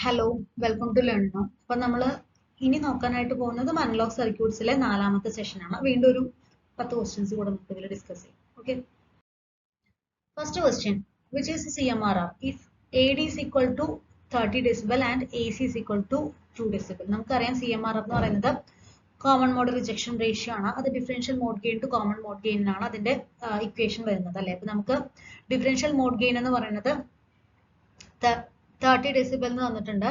Hello, welcome to learn now. അപ്പൊ നമ്മൾ ഇനി നോക്കാനായിട്ട് പോകുന്നത് അനലോഗ് സർക്യൂട്ട്സിലെ നാലാമത്തെ സെഷനാണ്. വീണ്ടും ഒരു 10 ക്വസ്റ്റ്യൻസ് കൂടെ നമുക്ക് ഇതിൽ ഡിസ്കസ് ചെയ്യാം. Okay, first question, which is CMRR if AD is equal to 30 decibel and AC is equal to 2 decibel. നമുക്കറിയാം CMRR എന്ന് പറയുന്നത് കോമൺ മോഡ് റിജക്ഷൻ റേഷ്യോ ആണ്. അത് differential mode gain to common mode ഗെയിനാണ് അതിന്റെ ഇക്വേഷൻ വരുന്നത് അല്ലേ. അപ്പൊ നമുക്ക് ഡിഫറൻഷ്യൽ മോഡ് ഗെയിൻ എന്ന് പറയുന്നത് 30 ഡെസിബൽ എന്ന് തന്നിട്ടുണ്ട്.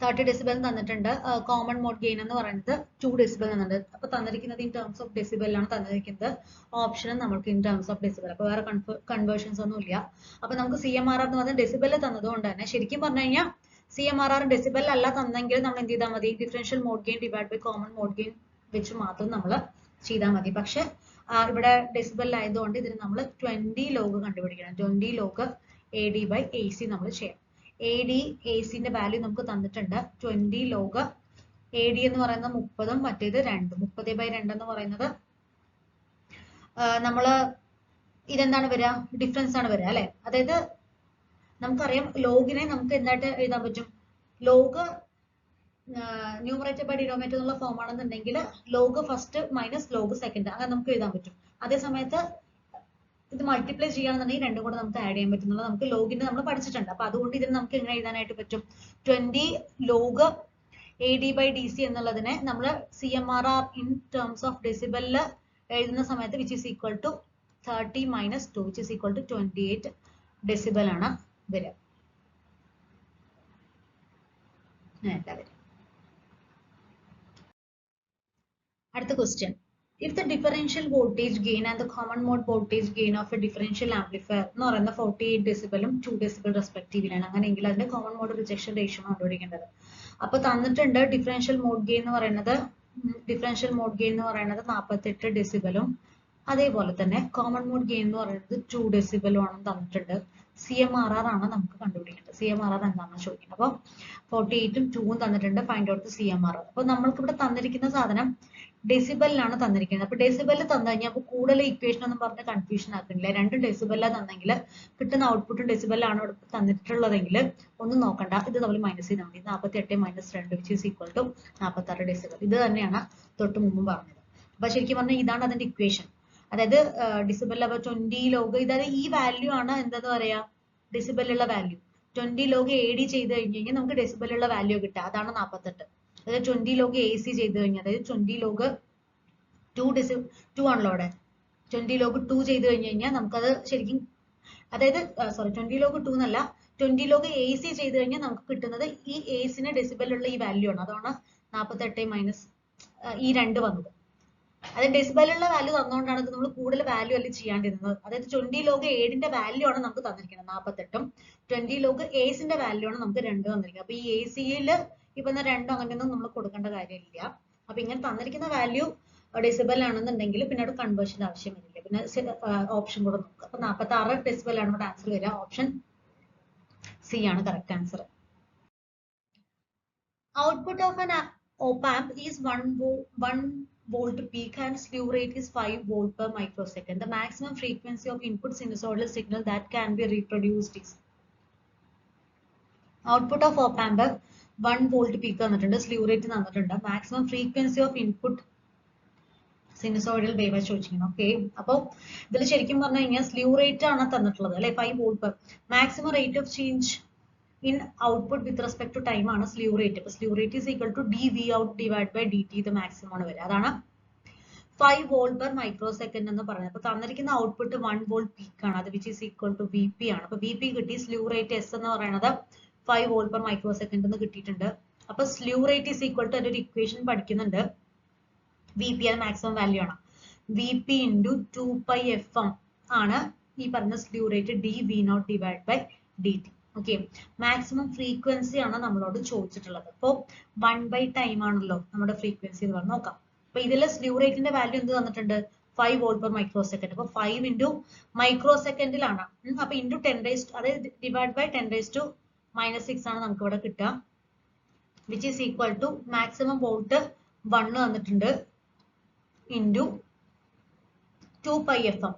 30 ഡെസിബൽ തന്നിട്ടുണ്ട്. കോമൺ മോഡ് ഗെയിൻ എന്ന് പറയുന്നത് 2 ഡെസിബൽ തന്നിട്ടുണ്ട്. അപ്പൊ തന്നിരിക്കുന്നത് ഇൻ ടേംസ് ഓഫ് ഡെസിബലാണ് തന്നിരിക്കുന്നത്. ഓപ്ഷനും നമുക്ക് ഇൻ ടേംസ് ഓഫ് ഡെസിബൽ. അപ്പൊ വേറെ കൺവേർഷൻസ് ഒന്നും ഇല്ല. അപ്പൊ നമുക്ക് CMRR എന്ന് പറയുന്നത് ഡെസിബൽ തന്നതുകൊണ്ട് തന്നെ ശരിക്കും പറഞ്ഞു കഴിഞ്ഞാൽ CMRR ഡെസിബൽ അല്ല തന്നെങ്കിൽ നമ്മൾ എന്ത് ചെയ്താൽ മതി, differential mode gain divide by common mode gain വെച്ച് മാത്രം നമ്മൾ ചെയ്താൽ മതി. പക്ഷെ ഇവിടെ ഡെസിബൽ ആയതുകൊണ്ട് ഇതിന് നമ്മൾ 20 ലോഗ് കണ്ടുപിടിക്കണം. 20 ലോഗ് AD by AC നമ്മൾ ചെയ്യാം. AD ACന്റെ വാല്യൂ നമുക്ക് തന്നിട്ടുണ്ട്. 20 ലോഗ് AD എന്ന് പറയുന്നത് 30ഉം മറ്റേത് 2. 30/2 എന്ന് പറയുന്നത് നമ്മള് ഇതെന്താണ് വരിക, ഡിഫറൻസ് ആണ് വരിക അല്ലെ. അതായത് നമുക്കറിയാം ലോഗിനെ നമുക്ക് എന്തായിട്ട് എഴുതാൻ പറ്റും, ലോഗ് ന്യൂമറേറ്റർ ബൈ ഡിനോമിനേറ്റർ എന്നുള്ള ഫോം ആണെന്നുണ്ടെങ്കിൽ log first minus log second അങ്ങനെ നമുക്ക് എഴുതാൻ പറ്റും. അതേ സമയത്ത് ഇത് മൾട്ടിപ്ലൈ ചെയ്യുകയാണെന്നുണ്ടെങ്കിൽ രണ്ടും കൂടെ നമുക്ക് ആഡ് ചെയ്യാൻ പറ്റുന്നത് നമുക്ക് ലോഗിന്റെ നമ്മൾ പഠിച്ചിട്ടുണ്ട്. അപ്പൊ അതുകൊണ്ട് ഇതിന് നമുക്ക് എങ്ങനെ എഴുതാനായിട്ട് പറ്റും, 20 ലോഗ് AD by DC എന്നുള്ളതിനെ നമ്മൾ CMRR ഇൻ ടേംസ് ഓഫ് ഡെസിബലിൽ എഴുതുന്ന സമയത്ത് which is equal to 30 minus 2 which is equal to 28 decibel ആണ് വരിക. അടുത്ത question, if the differential voltage gain and the common mode voltage gain of a differential amplifier എന്ന് പറയുന്ന 48 ഡെസിബലും 2 ഡെസിബൽ റെസ്പെക്റ്റീവിലാണ്, അങ്ങനെയെങ്കിൽ അതിന്റെ കോമൺ മോഡ് റിജക്ഷൻ റേഷ്യോ കണ്ടുപിടിക്കേണ്ടത്. അപ്പൊ തന്നിട്ടുണ്ട് ഡിഫറൻഷ്യൽ മോഡ് ഗെയിൻ എന്ന് പറയുന്നത് 48 ഡെസിബലും അതേപോലെ തന്നെ കോമൺ മോഡ് ഗെയിൻ എന്ന് പറയുന്നത് 2 ഡെസിബലും ആണെന്ന് തന്നിട്ടുണ്ട്. CMRR ആണ് നമുക്ക് കണ്ടുപിടിക്കേണ്ടത്. CMRR എന്താണെന്ന് ചോദിക്കുന്നത്. അപ്പോൾ 48ഉം 2ഉം തന്നിട്ടുണ്ട്. Find out CMRR. അപ്പൊ നമ്മൾക്ക് ഇവിടെ തന്നിരിക്കുന്ന സാധനം ഡെസിബലിലാണ് തന്നിരിക്കുന്നത്. അപ്പൊ ഡെസിബലിൽ തന്നു കഴിഞ്ഞാൽ അപ്പൊ കൂടുതൽ ഇക്വേഷൻ ഒന്നും പറഞ്ഞ് കൺഫ്യൂഷൻ ആക്കുന്നില്ല. രണ്ടും ഡെസിബലിലാണ് തന്നെങ്കിൽ കിട്ടുന്ന ഔട്ട്പുട്ടും ഡെസിബലാണ് ഇവിടെ തന്നിട്ടുള്ളതെങ്കിൽ ഒന്നും നോക്കണ്ട, ഇത് തമ്മിൽ മൈനസ് ചെയ്താൽ മതി. 48 minus 2 which is equal to 46 decibel. ഇത് തന്നെയാണ് തൊട്ട് മുമ്പും പറഞ്ഞത്. അപ്പൊ ശരിക്കും പറഞ്ഞാൽ ഇതാണ് അതിന്റെ ഇക്വേഷൻ. അതായത് ഡെസിബൽ 20 ലോഗ്, ഇതായത് ഈ വാല്യൂ ആണ് എന്താന്ന് പറയാ ഡെസിബലുള്ള വാല്യൂ. 20 ലോഗ് AD ചെയ്ത് കഴിഞ്ഞ് കഴിഞ്ഞാൽ നമുക്ക് ഡെസിബലുള്ള വാല്യൂ കിട്ടുക, അതാണ് 48. അതായത് 20 ലോഗ് AC ചെയ്ത് കഴിഞ്ഞാൽ, അതായത് 20 ലോഗ് 2 ആണല്ലോ അവിടെ, 20 ലോഗ് 2 ചെയ്ത് കഴിഞ്ഞാൽ നമുക്കത് ശരിക്കും, അതായത് 20 ലോഗ് 2 എന്നല്ല, 20 ലോഗ് AC ചെയ്ത് കഴിഞ്ഞാൽ നമുക്ക് കിട്ടുന്നത് ഈ ACന് ഡെസിബലുള്ള ഈ വാല്യൂ ആണ്. അതാണ് 48 മൈനസ് ഈ 2 വന്നത്. അത് ഡെസിബലുള്ള വാല്യൂ തന്നുകൊണ്ടാണ് ഇത് നമ്മൾ കൂടുതൽ വാല്യൂ അല്ല ചെയ്യാണ്ടിരുന്നത്. അതായത് 20 ലോഗ് ഏഡിന്റെ വാല്യൂ ആണ് നമുക്ക് തന്നിരിക്കുന്നത് 48ഉം 20 ലോഗ് ACന്റെ വാല്യൂ ആണ് നമുക്ക് 2 തന്നിരിക്കുന്നത്. അപ്പൊ ഈ ACയിൽ ഇപ്പൊ 2 അങ്ങനെയൊന്നും നമ്മൾ കൊടുക്കേണ്ട കാര്യമില്ല. അപ്പൊ ഇങ്ങനെ തന്നിരിക്കുന്ന വാല്യൂ ഡെസിബൽ ആണെന്നുണ്ടെങ്കിൽ പിന്നെ അവിടെ കൺവേർഷൻ ആവശ്യം വരില്ല. പിന്നെ ഓപ്ഷൻ കൂടെ നോക്കുക. അപ്പൊ 46 ഡെസിബൽ ആണ് ഇവിടെ ആൻസർ വരിക. ഓപ്ഷൻ സി ആണ് correct answer. Output of an op-amp is 1 volt peak and slew rate is 5 volt per microsecond. The maximum frequency of input sinusoidal signal that can be reproduced is. Output of op-amp 1 volt peak തന്നിട്ടുണ്ട്, slew rate തന്നിട്ടുണ്ട്, maximum frequency of input sinusoidal wave ചോദിച്ചിരിക്കുന്നു. Okay, അപ്പോൾ ഇതിൽ ശരിക്കും പറഞ്ഞു കഴിഞ്ഞാൽ slew rate ആണ് തന്നിട്ടുള്ളത് അല്ലെ, 5 volt per. Maximum rate of change in output with respect to time ആണ് slew rate. അപ്പോൾ slew rate is equal to dV out divided by dt, ഇത് മാക്സിമം ആണ് വരിക. അതാണ് 5 volt per microsecond എന്ന് പറയുന്നത്. അപ്പൊ തന്നിരിക്കുന്ന ഔട്ട്പുട്ട് 1 volt പീക്ക് ആണ്, അത് which is equal to VP ആണ്. അപ്പൊ VP കിട്ടി. slew rate S എന്ന് പറയുന്നത് 5 volt per microsecond എന്ന് കിട്ടിയിട്ടുണ്ട്. അപ്പൊ slew rate is equal to ഒരു ഇക്വേഷൻ പഠിക്കുന്നുണ്ട്. VP അത് മാക്സിമം വാല്യൂ ആണ്. VP into 2πfm ആണ് ഈ പറഞ്ഞ slew rate dV naught divided by dt. Okay, maximum frequency ആണ് നമ്മളോട് ചോദിച്ചിട്ടുള്ളത്. അപ്പോൾ 1/time ആണല്ലോ നമ്മുടെ ഫ്രീക്വൻസി എന്ന് പറഞ്ഞ് നോക്കാം. അപ്പൊ ഇതിൽ സ്ലീവ് റേറ്റിന്റെ വാല്യൂ എന്ത് തന്നിട്ടുണ്ട്, 5 volt per microsecond. അപ്പൊ 5 into മൈക്രോസെക്കൻഡിലാണ്. അപ്പൊ ഇൻറ്റു 10 അതായത് ഡിവൈഡ് ബൈ 10⁻⁻6 ആണ് നമുക്ക് ഇവിടെ കിട്ടുക, which is equal to maximum volt 1 തന്നിട്ടുണ്ട് into 2πfm.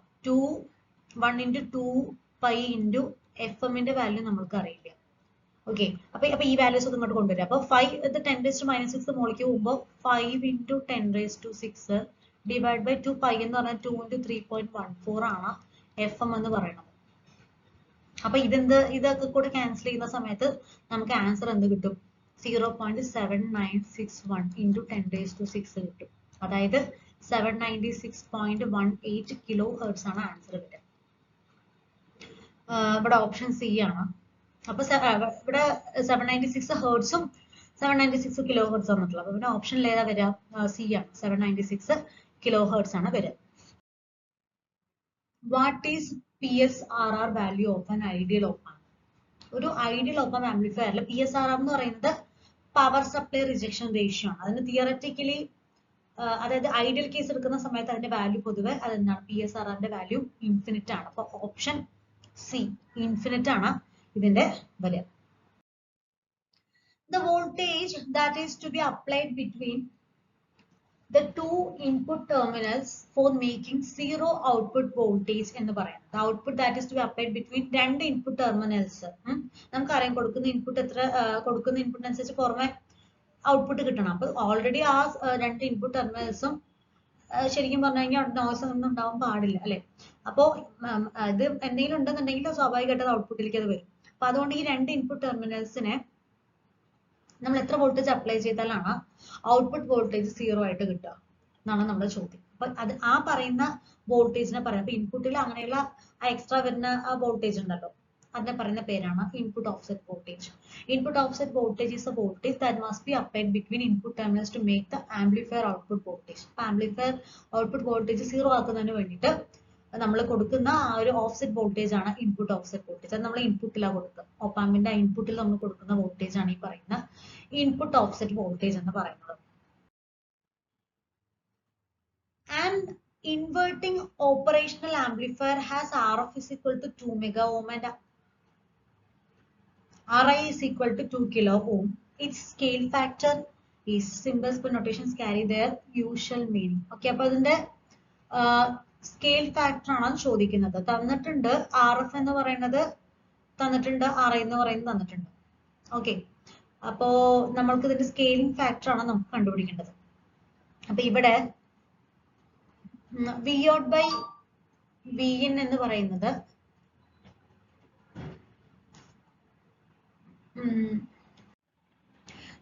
1 into 2π into FM ന്റെ വാല്യൂ നമ്മൾക്ക് അറിയില്ല. ഓക്കെ, അപ്പൊ ഈ വാല്യൂസ് ഒക്കെ ഇങ്ങോട്ട് കൊണ്ടുവരിക. അപ്പൊ 5 ഇത് 10⁻⁻6 മുകളിലേക്ക് പോകുമ്പോൾ 5 × 10⁻6 ഡിവൈഡ് ബൈ 2 പൈ എന്ന് പറഞ്ഞാൽ 2 × 3.14 ആണ് FM എന്ന് പറയുന്നത്. അപ്പൊ ഇതൊക്കെ കൂടെ ക്യാൻസൽ ചെയ്യുന്ന സമയത്ത് നമുക്ക് ആൻസർ എന്ത് കിട്ടും? 0.7961 × 10⁻6 കിട്ടും. അതായത് 796.18 കിലോ ഹെർട്സ് ആണ് ആൻസർ വരിക. ഇവിടെ ഓപ്ഷൻ സി ആണ്. അപ്പൊ ഇവിടെ 796 ഹെർട്സും 796 കിലോ ഹെർട്സ് വന്നിട്ടുള്ളത്. അപ്പൊ ഇവിടെ ഓപ്ഷനിൽ ഏതാ വരിക? സി ആണ്, 796 കിലോ ഹെർട്സ് ആണ് വരിക. What is PSRR value of an ideal op amp? ഒരു ഐഡിയൽ ഓപ്പ് ആംപ് ആംപ്ലിഫയറിൽ PSRR എന്ന് പറയുന്നത് പവർ സപ്ലൈ റിജക്ഷൻ റേഷ്യോ ആണ്. അതിന് തിയററ്റിക്കലി അതായത് ഐഡിയൽ കേസ് എടുക്കുന്ന സമയത്ത് അതിന്റെ വാല്യൂ പൊതുവെ അതെന്താണ്? PSRRന്റെ വാല്യൂ ഇൻഫിനിറ്റ് ആണ്. അപ്പൊ ഓപ്ഷൻ സി ഇൻഫിനിറ്റ് ആണ് ഇതിന്റെ വരിക. The voltage that is to be applied between the two input terminals for making zero output voltage എന്ന് പറയാം. The output that is to be applied between രണ്ട് ഇൻപുട്ട് ടെർമിനൽസ്. നമുക്കറിയാം കൊടുക്കുന്ന ഇൻപുട്ട് കൊടുക്കുന്ന input അനുസരിച്ച് പുറമെ ഔട്ട്പുട്ട് കിട്ടണം. അപ്പൊ ഓൾറെഡി ആ രണ്ട് ഇൻപുട്ട് ടെർമിനൽസും ശരിക്കും പറഞ്ഞു കഴിഞ്ഞാൽ നോയ്സ് ഒന്നും ഉണ്ടാവാൻ പാടില്ല അല്ലെ. അപ്പോ ഇത് എന്തെങ്കിലും ഉണ്ടെന്നുണ്ടെങ്കിൽ സ്വാഭാവികമായിട്ട് ഔട്ട്പുട്ടിലേക്ക് അത് വരും. അപ്പൊ അതുകൊണ്ട് ഈ രണ്ട് ഇൻപുട്ട് ടെർമിനൽസിനെ നമ്മൾ എത്ര വോൾട്ടേജ് അപ്ലൈ ചെയ്താലാണ് ഔട്ട്പുട്ട് വോൾട്ടേജ് 0 ആയിട്ട് കിട്ടുക എന്നാണ് നമ്മുടെ ചോദ്യം. അപ്പൊ അത് ആ പറയുന്ന വോൾട്ടേജിനെ പറയാം. അപ്പൊ ഇൻപുട്ടിൽ അങ്ങനെയുള്ള എക്സ്ട്രാ വരുന്ന ആ വോൾട്ടേജ് ഉണ്ടല്ലോ, അതിനെ പറയുന്ന പേരാണ് input offset voltage. Input offset voltage is a voltage that must be applied between input terminals to make the amplifier output voltage. അപ്പൊ ആംപ്ലിഫയർ ഔട്ട്പുട്ട് വോൾട്ടേജ് 0 ആക്കുന്നതിന് വേണ്ടിയിട്ട് നമ്മൾ കൊടുക്കുന്ന ആ ഒരു ഓഫ്സെറ്റ് വോൾട്ടേജ് ആണ് ഇൻപുട്ട് ഓഫ്സെറ്റ് വോൾട്ടേജ്. അത് നമ്മൾ ഇൻപുട്ടിലാണ് കൊടുക്കുക. ഓപ്പാമ്പിന്റെ ഇൻപുട്ടിൽ നമ്മൾ കൊടുക്കുന്ന വോൾട്ടേജ് ആണ് ഈ പറയുന്ന ഇൻപുട്ട് ഓഫ്സെറ്റ് വോൾട്ടേജ് എന്ന് പറയുന്നത്. And inverting operational amplifier has RF is equal to 2 mega ohm and RI is equal to 2 kilo ohm. Its scale factor is symbols for notations carry their usual meaning. Okay, അപ്പൊ അതിന്റെ scale factor ആണ് ചോദിക്കുന്നത്. തന്നിട്ടുണ്ട് RF എന്ന് പറയുന്നത്, തന്നിട്ടുണ്ട് RI എന്ന് പറയുന്നത് തന്നിട്ടുണ്ട്. ഓക്കെ, അപ്പോ നമ്മൾക്ക് ഇതിന്റെ സ്കെയിലിംഗ് ഫാക്ടർ ആണ് നമുക്ക് കണ്ടുപിടിക്കേണ്ടത്. അപ്പൊ ഇവിടെ V0 by Vin എന്ന് പറയുന്നത്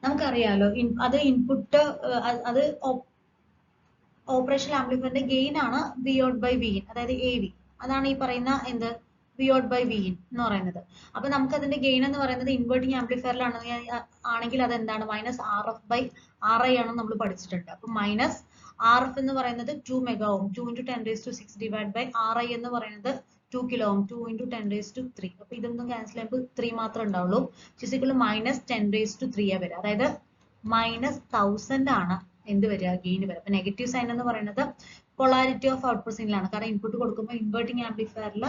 നമുക്കറിയാലോ, അത് ഇൻപുട്ട്, അത് ഓപ്പറേഷണൽ ആംപ്ലിഫയറിന്റെ ഗെയിൻ ആണ് V0 by Vin, അതായത് AV. അതാണ് ഈ പറയുന്ന എന്ത് V0 by Vin എന്ന് പറയുന്നത്. അപ്പൊ നമുക്ക് അതിന്റെ ഗെയിൻ എന്ന് പറയുന്നത് ഇൻവേർട്ടിംഗ് ആംപ്ലിഫയറിലാണെങ്കിൽ അത് എന്താണ്? -RF by RI ആണ് നമ്മൾ പഠിച്ചിട്ടുണ്ട്. അപ്പൊ RF എന്ന് പറയുന്നത് 2 mega ohm, 2 × 10⁻6 divide by RI എന്ന് പറയുന്നത് 2 കിലോ ഓം, 2 × 10⁻3. അപ്പൊ ഇതൊന്നും ക്യാൻസൽ ചെയ്യുമ്പോൾ 3 മാത്രമേ ഉണ്ടാവുള്ളൂ. -10⁻3 വരിക. അതായത് -1000 ആണ് എന്ത് വരിക? ഗെയിൻ വരിക. അപ്പൊ നെഗറ്റീവ് സൈൻ എന്ന് പറയുന്നത് പൊളാരിറ്റി ഓഫ് ഔട്ട്പുട്ട് സിഗ്നലാണ്. കാരണം ഇൻപുട്ട് കൊടുക്കുമ്പോൾ ഇൻവേർട്ടിംഗ് ആംപ്ലിഫയറിൽ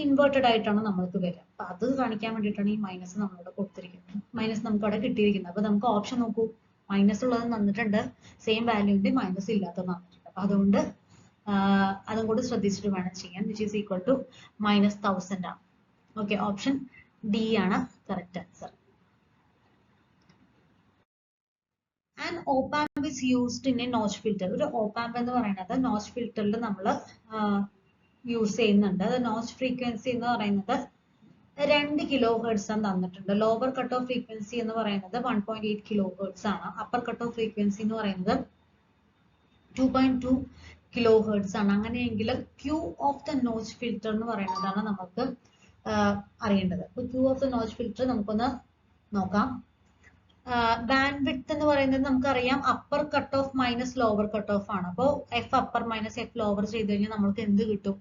ഇൻവേർട്ടഡ് ആയിട്ടാണ് നമ്മൾക്ക് വരിക. അപ്പൊ അത് കാണിക്കാൻ വേണ്ടിയിട്ടാണ് ഈ മൈനസ് നമ്മളിവിടെ കൊടുത്തിരിക്കുന്നത്. മൈനസ് നമുക്ക് അവിടെ കിട്ടിയിരിക്കുന്നത്. അപ്പൊ നമുക്ക് ഓപ്ഷൻ നോക്കൂ, മൈനസ് ഉള്ളത് തന്നിട്ടുണ്ട്, സെയിം വാല്യൂവിന്റെ മൈനസ് ഇല്ലാത്തത് തന്നിട്ടുണ്ട്. അപ്പൊ അതുകൊണ്ട് അതും കൂടി ശ്രദ്ധിച്ചിട്ട് വേണം ചെയ്യാൻ. വിച്ച് ഈസ് ഈക്വൽ ടു -1000 ആണ്. ഓക്കെ, ഓപ്ഷൻ ഡി ആണ് correct answer. And op amp is used in A notch filter. ഒരു ഓപ്പാമ്പ് എന്ന് പറയുന്നത് നോച്ച് ഫിൽറ്ററിൽ നമ്മൾ യൂസ് ചെയ്യുന്നുണ്ട്. അത് നോച്ച് ഫ്രീക്വൻസി എന്ന് പറയുന്നത് 2 കിലോ ഹെർട്സ് ആണ് തന്നിട്ടുണ്ട്. ലോവർ കട്ട് ഓഫ് ഫ്രീക്വൻസി എന്ന് പറയുന്നത് 1.8 കിലോ ഹെർട്സ് ആണ്. അപ്പർ കട്ട് ഓഫ് ഫ്രീക്വൻസി എന്ന് പറയുന്നത് 2.2 കിലോ ഹെർട്സ് ആണ്. അങ്ങനെയെങ്കിൽ Q of the notch filter എന്ന് പറയുന്നതാണ് നമുക്ക് അറിയേണ്ടത്. അപ്പൊ Q of the notch filter നമുക്കൊന്ന് നോക്കാം. ബാൻഡ് വിഡ്ത്ത് എന്ന് പറയുന്നത് നമുക്കറിയാം upper cut off minus lower cut off ആണ്. അപ്പോൾ F upper minus F lower ചെയ്ത് കഴിഞ്ഞാൽ നമ്മൾക്ക് എന്ത് കിട്ടും?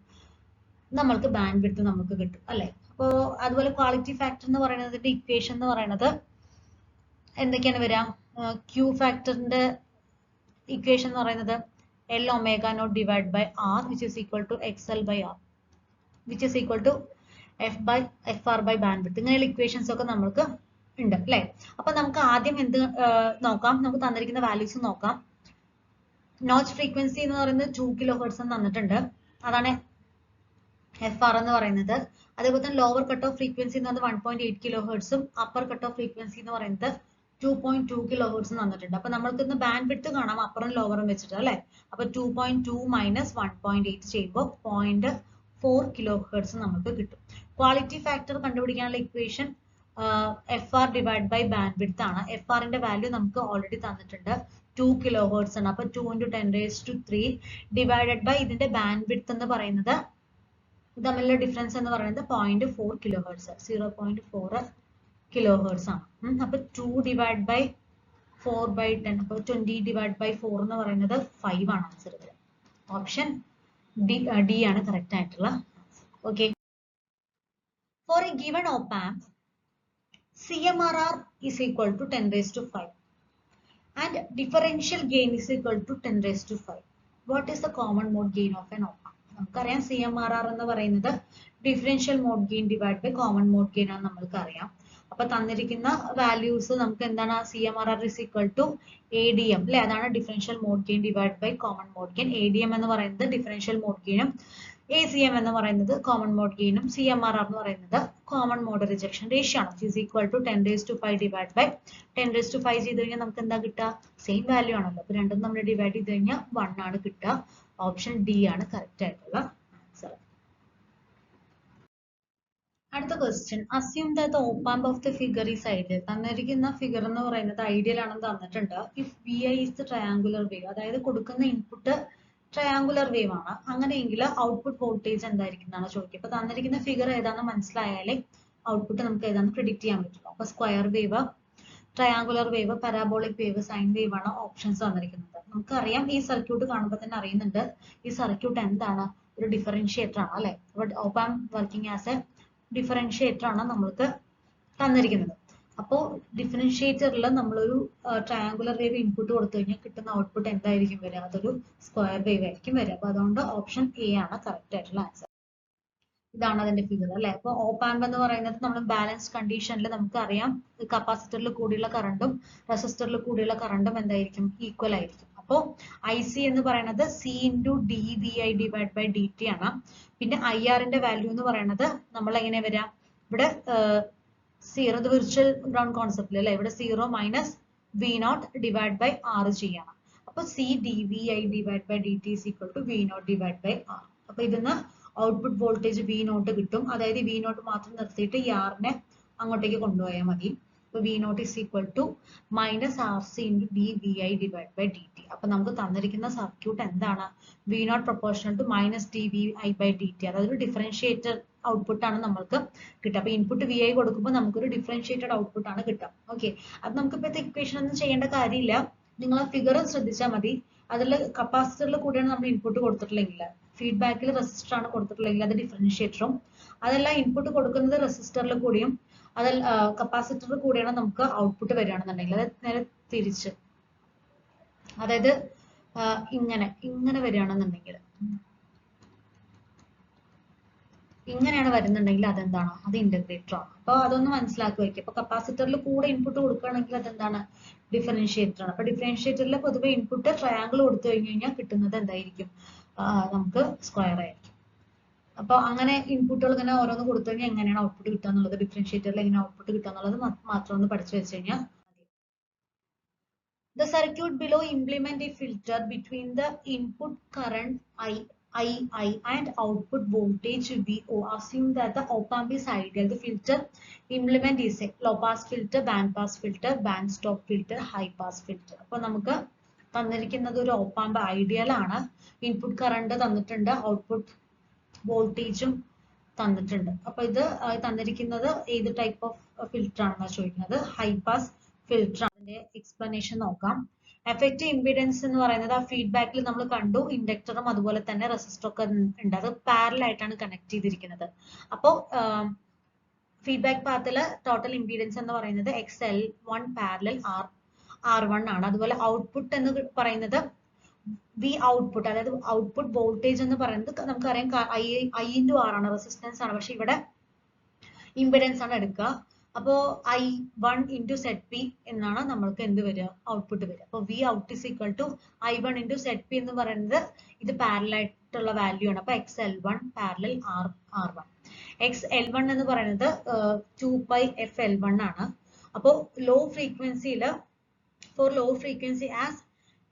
നമ്മൾക്ക് ബാൻഡ് വിഡ്ത്ത് നമുക്ക് കിട്ടും അല്ലെ. അപ്പോ അതുപോലെ ക്വാളിറ്റി ഫാക്ടർ എന്ന് പറയുന്നതിന്റെ ഇക്വേഷൻ എന്ന് പറയുന്നത് എന്തൊക്കെയാണ് വരിക? ക്യൂ ഫാക്ടറിന്റെ ഇക്വേഷൻ എന്ന് പറയുന്നത് L omega naught divided by R which is equal to XL by R which is equal to FR by bandwidth. ഇങ്ങനെയുള്ള ഇക്വേഷൻസ് ഒക്കെ നമുക്ക് ഉണ്ട് അല്ലെ. അപ്പൊ നമുക്ക് ആദ്യം എന്ത് നോക്കാം? നമുക്ക് തന്നിരിക്കുന്ന വാല്യൂസ് നോക്കാം. നോച്ച് ഫ്രീക്വൻസി എന്ന് പറയുന്നത് 2 കിലോ ഹെർട്സ് തന്നിട്ടുണ്ട്. അതാണ് FR എന്ന് പറയുന്നത്. അതേപോലെ തന്നെ ലോവർ കട്ട് ഓഫ് ഫ്രീക്വൻസി എന്ന് പറയുന്നത് 1.8 കിലോ ഹെർട്സും അപ്പർ കട്ട് ഓഫ് ഫ്രീക്വൻസി എന്ന് പറയുന്നത് 2.2 കിലോ ഹെർട്സും തന്നിട്ടുണ്ട്. അപ്പൊ നമ്മൾക്ക് ഇന്ന് ബാൻഡ് വിഡ്ത്ത് കാണാം അപ്പറും ലോവറും വെച്ചിട്ട് അല്ലെ. അപ്പൊ 2.2 മൈനസ് 1.8 ചെയ്യുമ്പോൾ 0.4 കിലോ ഹെർട്സ് നമുക്ക് കിട്ടും. ക്വാളിറ്റി ഫാക്ടർ കണ്ടുപിടിക്കാനുള്ള equation FR divide by bandwidth ആണ്. FR ന്റെ വാല്യൂ നമുക്ക് ഓൾറെഡി തന്നിട്ടുണ്ട് 2 കിലോ ഹെർട്സ് ആണ്. അപ്പൊ 2 into 10⁻³ ഡിവൈഡഡ് ബൈ ഇതിന്റെ ബാൻഡ് വിഡ്ത്ത് എന്ന് പറയുന്നത് തമ്മിലുള്ള ഡിഫറൻസ് എന്ന് പറയുന്നത് 0.4 കിലോ ഹെർട്സ് 0.4 കിലോ ഹെർട്സ് ആണ്. അപ്പൊ 2 ഡിവൈഡ് ബൈ 4/10 അപ്പൊ 20 ഡിവൈഡ് ബൈ 4 എന്ന് പറയുന്നത് 5 ആണ് ആൻസർ. ഓപ്ഷൻ ഡി ആണ് കറക്റ്റ് ആയിട്ടുള്ള. Okay, for a given op amp CMRR is equal to 10⁵ and differential gain is equal to 10⁵. What is the common mode gain of an op amp? നമുക്കറിയാം CMRR എന്ന് പറയുന്നത് differential mode gain divide by common mode gain ആണ് നമ്മൾക്ക് അറിയാം. അപ്പൊ തന്നിരിക്കുന്ന values നമുക്ക് എന്താണ് CMRR is equal to ADM അല്ലെ, അതാണ് differential mode gain divide by common mode gain. ADM എന്ന് പറയുന്നത് ഡിഫറൻഷ്യൽ മോഡ് ഗെയിനും ACM എന്ന് പറയുന്നത് കോമൺ മോഡ് ഗെയിനും CMRR എന്ന് പറയുന്നത് കോമൺ മോഡ് റിജക്ഷൻ റേഷ്യോ ആണ്. is equal to 10⁵ divide by 10⁵ ചെയ്ത് കഴിഞ്ഞാൽ നമുക്ക് എന്താ കിട്ടുക, സെയിം വാല്യൂ ആണല്ലോ. അപ്പൊ രണ്ടും നമ്മൾ ഡിവൈഡ് ചെയ്ത് കഴിഞ്ഞാൽ 1 ആണ് കിട്ടുക. ഓപ്ഷൻ ഡി ആണ് കറക്റ്റ് ആയിട്ടുള്ള ആൻസർ. അടുത്ത question, assume that the op amp of the figure is ideal. തന്നിരിക്കുന്ന ഫിഗർ എന്ന് പറയുന്നത് ഐഡിയൽ ആണെന്ന് തന്നിട്ടുണ്ട്. If VI is the triangular wave, അതായത് കൊടുക്കുന്ന ഇൻപുട്ട് ട്രയാങ്കുലർ വേവ് ആണ്, അങ്ങനെയെങ്കിൽ ഔട്ട്പുട്ട് വോൾട്ടേജ് എന്തായിരിക്കും എന്നാണ് ചോദിക്കുക. അപ്പൊ തന്നിരിക്കുന്ന ഫിഗർ ഏതാണെന്ന് മനസ്സിലായാലേ ഔട്ട്പുട്ട് നമുക്ക് ഏതാണെന്ന് പ്രിഡിക്ട് ചെയ്യാൻ പറ്റുള്ളൂ. അപ്പൊ square wave, triangular wave, parabolic wave, sine wave ആണ് ഓപ്ഷൻസ് തന്നിരിക്കുന്നത്. നമുക്കറിയാം ഈ സർക്യൂട്ട് കാണുമ്പോൾ തന്നെ അറിയുന്നുണ്ട് ഈ സർക്യൂട്ട് എന്താണ്, ഒരു ഡിഫറൻഷിയേറ്റർ ആണ് അല്ലെ. op amp working as A differentiator ആണ് നമ്മൾക്ക് തന്നിരിക്കുന്നത്. അപ്പോൾ ഡിഫറൻഷിയേറ്ററിൽ നമ്മളൊരു ട്രയാങ്കുലർ വേവ് ഇൻപുട്ട് കൊടുത്തു കഴിഞ്ഞാൽ കിട്ടുന്ന ഔട്ട്പുട്ട് എന്തായിരിക്കും വരിക, അതൊരു സ്ക്വയർ വേവ് ആയിരിക്കും വരിക. അപ്പൊ അതുകൊണ്ട് ഓപ്ഷൻ എ ആണ് കറക്റ്റ് ആയിട്ടുള്ള ആൻസർ. ഇതാണ് അതിന്റെ ഫിഗർ അല്ലെ. അപ്പൊ op amp എന്ന് പറയുന്നത് നമ്മൾ ബാലൻസ് കണ്ടീഷനിൽ നമുക്ക് അറിയാം കപ്പാസിറ്ററിൽ കൂടിയുള്ള കറണ്ടും റെസിസ്റ്ററിൽ കൂടിയുള്ള കറണ്ടും എന്തായിരിക്കും, ഈക്വൽ ആയിരിക്കും. അപ്പോൾ IC എന്ന് പറയുന്നത് C into dVi divide by dt ആണ്. പിന്നെ IR ന്റെ വാല്യൂ എന്ന് പറയുന്നത് നമ്മൾ എങ്ങനെ വരാം, ഇവിടെ സീറോ, ഇത് വിർച്വൽ ഗ്രൗണ്ട് കോൺസെപ്റ്റിൽ അല്ലെ, ഇവിടെ 0 minus V0 divide by R ചെയ്യണം. അപ്പൊ C dVi divide by dt is equal to V0 divide by R. അപ്പൊ ഇതിന്ന് ഔട്ട്പുട്ട് വോൾട്ടേജ് V0 കിട്ടും. അതായത് V0 മാത്രം നിർത്തിയിട്ട് ഈ R നെ അങ്ങോട്ടേക്ക് കൊണ്ടുപോയാൽ മതി. അപ്പൊ V0 is equal to minus RC into dVi divide by dt. അപ്പൊ നമുക്ക് തന്നിരിക്കുന്ന സർക്യൂട്ട് എന്താണ്, V0 proportional to minus dVi by dt. അതായത് ഒരു ഡിഫറൻഷിയേറ്റർ ഔട്ട്പുട്ട് ആണ് നമ്മൾക്ക് കിട്ടുക. അപ്പൊ ഇൻപുട്ട് VI കൊടുക്കുമ്പോൾ നമുക്കൊരു ഡിഫറൻഷിയേറ്റഡ് ഔട്ട്പുട്ട് ആണ് കിട്ടുക. ഓക്കെ, അത് നമുക്ക് ഇപ്പോഴത്തെ ഇക്വേഷൻ ഒന്നും ചെയ്യേണ്ട കാര്യമില്ല, നിങ്ങൾ ആ ഫിഗർ ശ്രദ്ധിച്ചാൽ മതി. അതിൽ കപ്പാസിറ്ററിൽ കൂടിയാണ് നമ്മൾ ഇൻപുട്ട് കൊടുത്തിട്ടില്ലെങ്കിൽ, ഫീഡ്ബാക്കിൽ റെസിസ്റ്റർ ആണ് കൊടുത്തിട്ടില്ലെങ്കിൽ അത് ഡിഫറൻഷിയേറ്ററും, അതല്ല ഇൻപുട്ട് കൊടുക്കുന്നത് റെസിസ്റ്ററിൽ കൂടിയും അതിൽ കപ്പാസിറ്ററിൽ കൂടിയാണ് നമുക്ക് ഔട്ട്പുട്ട് വരികയാണെന്നുണ്ടെങ്കിൽ, അത് നേരെ തിരിച്ച്, അതായത് ഇങ്ങനെ വരികയാണെന്നുണ്ടെങ്കിൽ, ഇങ്ങനെയാണ് വരുന്നുണ്ടെങ്കിൽ അതെന്താണ്, അത് ഇന്റഗ്രേറ്റർ ആണ്. അപ്പൊ അതൊന്ന് മനസ്സിലാക്കി വയ്ക്കുക. അപ്പൊ കപ്പാസിറ്ററിൽ കൂടെ ഇൻപുട്ട് കൊടുക്കുകയാണെങ്കിൽ അതെന്താണ്, ഡിഫറൻഷിയേറ്റർ ആണ്. അപ്പൊ ഡിഫറൻഷിയേറ്ററിൽ പൊതുവെ ഇൻപുട്ട് ട്രയാങ്കിൾ കൊടുത്തു കഴിഞ്ഞാൽ കിട്ടുന്നത് എന്തായിരിക്കും, നമുക്ക് സ്ക്വയർ ആയിരിക്കും. അപ്പൊ അങ്ങനെ ഇൻപുട്ടുകൾ ഇങ്ങനെ ഓരോന്ന് കൊടുത്തു കഴിഞ്ഞാൽ എങ്ങനെയാണ് ഔട്ട്പുട്ട് കിട്ടുക എന്നുള്ളത്, ഡിഫറൻഷിയേറ്ററിൽ എങ്ങനെ ഔട്ട്പുട്ട് കിട്ടുക എന്നുള്ളത് മാത്രം ഒന്ന് പഠിച്ചു വെച്ച് കഴിഞ്ഞാൽ. The circuit below implement a filter between the input current II and output voltage VO. Assume that the op amp is ideal. The filter implement is a low pass filter, band pass filter, band stop filter, high pass filter. അപ്പോൾ നമുക്ക് തന്നിരിക്കുന്നത് ഒരു op amp ideal ആണ്. Input current തന്നിട്ടുണ്ട്, output വോൾട്ടേജും തന്നിട്ടുണ്ട്. അപ്പൊ ഇത് തന്നിരിക്കുന്നത് ഏത് ടൈപ്പ് ഓഫ് ഫിൽറ്റർ ആണെന്നാണ് ചോദിക്കുന്നത്, ഹൈ പാസ് ഫിൽറ്റർ. അതിന്റെ എക്സ്പ്ലനേഷൻ നോക്കാം. എഫക്റ്റീവ് ഇംപിഡൻസ് എന്ന് പറയുന്നത് ആ ഫീഡ്ബാക്കിൽ നമ്മൾ കണ്ടു, ഇൻഡക്ടറും അതുപോലെ തന്നെ റെസിസ്റ്ററും ഒക്കെ ഉണ്ട്, അത് പാരലൽ ആയിട്ടാണ് കണക്ട് ചെയ്തിരിക്കുന്നത്. അപ്പോൾ ഫീഡ്ബാക്ക് പാത്തിൽ ടോട്ടൽ ഇംപിഡൻസ് എന്ന് പറയുന്നത് XL1 പാരലൽ R1 ആണ്. അതുപോലെ ഔട്ട്പുട്ട് എന്ന് പറയുന്നത് V ഔട്ട്പുട്ട്, അതായത് ഔട്ട്പുട്ട് വോൾട്ടേജ് എന്ന് പറയുന്നത് നമുക്കറിയാം I into R ആണ്, റെസിസ്റ്റൻസ് ആണ്. പക്ഷെ ഇവിടെ ഇംപിഡൻസ് ആണ് എടുക്കുക. അപ്പോ I1 into ZP എന്നാണ് നമ്മൾക്ക് എന്ത് വരിക ഔട്ട്പുട്ട് വരിക. അപ്പോൾ V out is equal to I1 into ZP എന്ന് പറയുന്നത് ഇത് പാരലൽ ആയിട്ടുള്ള വാല്യൂ ആണ്. അപ്പൊ XL1 പാരലൽ R1. XL1 എന്ന് പറയുന്നത് 2 pi FL1 ആണ്. അപ്പോൾ ലോ ഫ്രീക്വൻസിയിൽ for low frequency as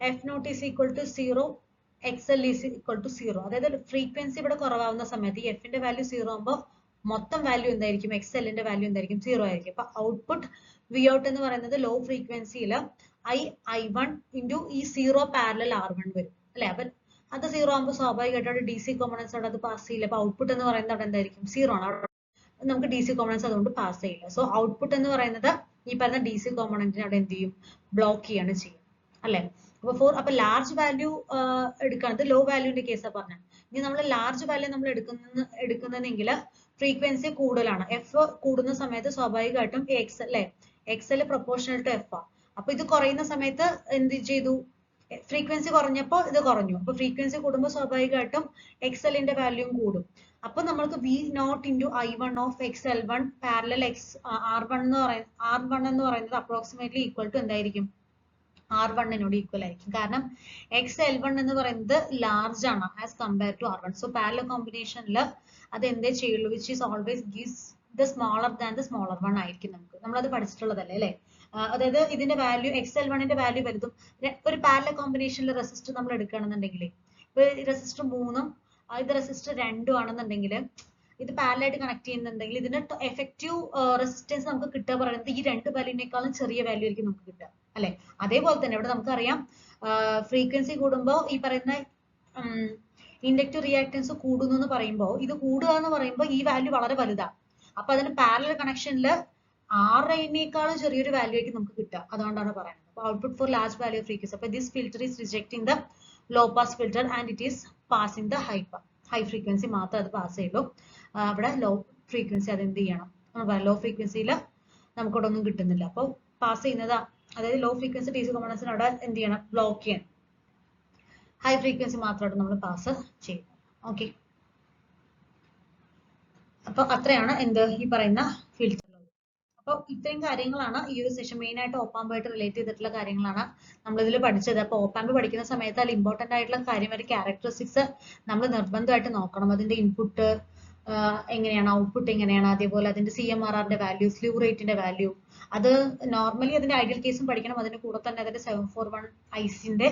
F naught is equal to 0, XL is equal to 0. അതായത് ഫ്രീക്വൻസി ഇവിടെ കുറവാകുന്ന സമയത്ത് ഈ എഫിന്റെ വാല്യൂ 0 ആകുമ്പോൾ മൊത്തം വാല്യൂ എന്തായിരിക്കും എക്സ്എല്ലിന്റെ വാല്യൂ എന്തായിരിക്കും 0 ആയിരിക്കും. അപ്പൊ ഔട്ട്പുട്ട് വി ഔട്ട് എന്ന് പറയുന്നത് ലോ ഫ്രീക്വൻസിയിൽ I1 ഇൻറ്റു ഈ 0 പാരലൽ R1 വരും അല്ലെ. അപ്പൊ അത് 0 ആകുമ്പോൾ സ്വാഭാവികമായിട്ട് DC കോമ്പണൻസ് അവിടെ അത് പാസ് ചെയ്യില്ല. അപ്പൊ ഔട്ട്പുട്ട് എന്ന് പറയുന്നത് അവിടെ എന്തായിരിക്കും 0 ആണ്. അവിടെ നമുക്ക് DC കോമ്പണൻസ് അതുകൊണ്ട് പാസ് ചെയ്യില്ല. സോ ഔട്ട്പുട്ട് എന്ന് പറയുന്നത് ഈ പറയുന്ന DC കോമ്പണന്റിനെ അവിടെ എന്ത് ചെയ്യും ബ്ലോക്ക് ചെയ്യാണ് ചെയ്യും അല്ലെ. അപ്പൊ ലാർജ് വാല്യൂ എടുക്കുന്നത് ലോ വാല്യൂന്റെ കേസാ പറഞ്ഞത്. ഇനി നമ്മൾ ലാർജ് വാല്യൂ നമ്മൾ എടുക്കുന്നതെങ്കിൽ ഫ്രീക്വൻസി കൂടുതലാണ്. എഫ് കൂടുന്ന സമയത്ത് സ്വാഭാവികമായിട്ടും എക്സ് അല്ലെ എക്സൽ പ്രൊപ്പോർഷണൽ ടു എഫ് ആ. അപ്പൊ ഇത് കുറയുന്ന സമയത്ത് എന്ത് ചെയ്തു ഫ്രീക്വൻസി കുറഞ്ഞപ്പോൾ ഇത് കുറഞ്ഞു. അപ്പൊ ഫ്രീക്വൻസി കൂടുമ്പോൾ സ്വാഭാവികമായിട്ടും എക്സലിന്റെ വാല്യൂം കൂടും. അപ്പൊ നമ്മൾക്ക് V naught into I1 of XL1 parallel R1 എന്ന് പറയുന്നത് അപ്രോക്സിമേറ്റ്ലി ഈക്വൽ ടു എന്തായിരിക്കും R1നോട് ഈക്വൽ ആയിരിക്കും. കാരണം XL1 എന്ന് പറയുന്നത് ലാർജ് ആണ് as compare to R1. So parallel കോമ്പിനേഷനിൽ അത് എന്തേ ചെയ്യുള്ളൂ which is always gives the smaller than the smaller one ആയിരിക്കും. നമ്മളത് പഠിച്ചിട്ടുള്ളതല്ലേ അല്ലെ. അതായത് ഇതിന്റെ വാല്യൂ XL1ന്റെ വാല്യൂ വലുതും ഒരു പാരലൽ കോമ്പിനേഷനിൽ റെസിസ്റ്റർ നമ്മൾ എടുക്കുകയാണെന്നുണ്ടെങ്കിൽ ഇപ്പൊ റെസിസ്റ്റർ 3ഉം ഇത് റെസിസ്റ്റർ 2 ആണെന്നുണ്ടെങ്കിൽ ഇത് പാരലായിട്ട് കണക്ട് ചെയ്യുന്നുണ്ടെങ്കിൽ ഇതിന്റെ എഫക്റ്റീവ് റെസിസ്റ്റൻസ് നമുക്ക് കിട്ടുക പറയുന്നത് ഈ രണ്ട് വാല്യൂവിനേക്കാളും ചെറിയ വാല്യൂ ആയിരിക്കും നമുക്ക് കിട്ടുക അല്ലെ. അതേപോലെ തന്നെ ഇവിടെ നമുക്കറിയാം ഫ്രീക്വൻസി കൂടുമ്പോൾ ഈ പറയുന്ന ഇൻഡക്റ്റീവ് റിയാക്ടൻസ് കൂടുന്നു എന്ന് പറയുമ്പോൾ ഇത് കൂടുക എന്ന് പറയുമ്പോൾ ഈ വാല്യൂ വളരെ വലുതാണ്. അപ്പൊ അതിന് പാരലൽ കണക്ഷനിൽ RNേക്കാളും ചെറിയൊരു വാല്യൂ ആയിരിക്കും നമുക്ക് കിട്ടുക. അതുകൊണ്ടാണ് പറയുന്നത്. അപ്പൊ output for large value of frequency. അപ്പൊ this filter is rejecting the low pass filter and it is passing the high frequency മാത്രം അത് പാസ് ചെയ്യുള്ളൂ. അവിടെ ലോ ഫ്രീക്വൻസി അത് എന്ത് ചെയ്യണം ലോ ഫ്രീക്വൻസിയിൽ നമുക്കിവിടെ ഒന്നും കിട്ടുന്നില്ല. അപ്പോൾ പാസ് ചെയ്യുന്നത് അതായത് ലോ ഫ്രീക്വൻസി DC കോമ്പണൻസിന് അവിടെ എന്ത് ചെയ്യണം ബ്ലോക്ക് ചെയ്യണം. ഹൈ ഫ്രീക്വൻസി മാത്രമായിട്ട് നമ്മൾ പാസ് ചെയ്യും. ഓക്കെ. അപ്പൊ അത്രയാണ് എന്ത് ഈ പറയുന്ന ഫിൽറ്റർ. അപ്പൊ ഇത്രയും കാര്യങ്ങളാണ് ഈ ഒരു സെഷൻ മെയിൻ ആയിട്ട് ഓപ്പാമ്പുമായിട്ട് റിലേറ്റ് ചെയ്തിട്ടുള്ള കാര്യങ്ങളാണ് നമ്മൾ ഇതിൽ പഠിച്ചത്. അപ്പൊ ഓപ്പാമ്പ് പഠിക്കുന്ന സമയത്ത് അതിൽ ഇമ്പോർട്ടന്റ് ആയിട്ടുള്ള കാര്യം ഒരു ക്യാരക്ടറിസ്റ്റിക്സ് നമ്മൾ നിർബന്ധമായിട്ട് നോക്കണം. അതിന്റെ ഇൻപുട്ട് എങ്ങനെയാണ്, ഔട്ട്പുട്ട് എങ്ങനെയാണ്, അതേപോലെ അതിന്റെ CMRRന്റെ വാല്യൂ, സ്ലീവ് റേറ്റിന്റെ വാല്യൂ, അത് നോർമലി അതിന്റെ ഐഡിയൽ കേസും പഠിക്കണം. അതിന്റെ കൂടെ തന്നെ അതിന്റെ 741 ICന്റെ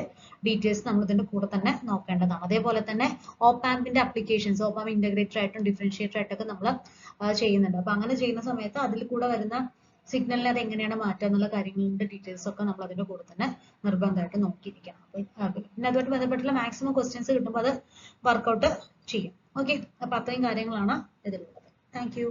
ഡീറ്റെയിൽസ് നമ്മൾ ഇതിന്റെ കൂടെ തന്നെ നോക്കേണ്ടതാണ്. അതേപോലെ തന്നെ ഓപ്പാമ്പിന്റെ അപ്ലിക്കേഷൻസ്, ഓപ്പാമ്പ് ഇന്റഗ്രേറ്റർ ആയിട്ടും ഡിഫറൻഷിയേറ്റർ ആയിട്ടൊക്കെ നമ്മൾ ചെയ്യുന്നുണ്ട്. അപ്പൊ അങ്ങനെ ചെയ്യുന്ന സമയത്ത് അതിൽ കൂടെ വരുന്ന സിഗ്നലിനെ അത് എങ്ങനെയാണ് മാറ്റുക എന്നുള്ള കാര്യങ്ങളുടെ ഡീറ്റെയിൽസ് ഒക്കെ നമ്മൾ അതിന്റെ കൂടെ തന്നെ നിർബന്ധമായിട്ട് നോക്കിയിരിക്കണം. പിന്നെ അതുമായിട്ട് ബന്ധപ്പെട്ടുള്ള മാക്സിമം ക്വസ്റ്റ്യൻസ് കിട്ടുമ്പോൾ അത് വർക്ക്ഔട്ട് ചെയ്യും. ഓക്കെ. അപ്പൊ അത്രയും കാര്യങ്ങളാണ് ഇതിലുള്ളത്. Thank you.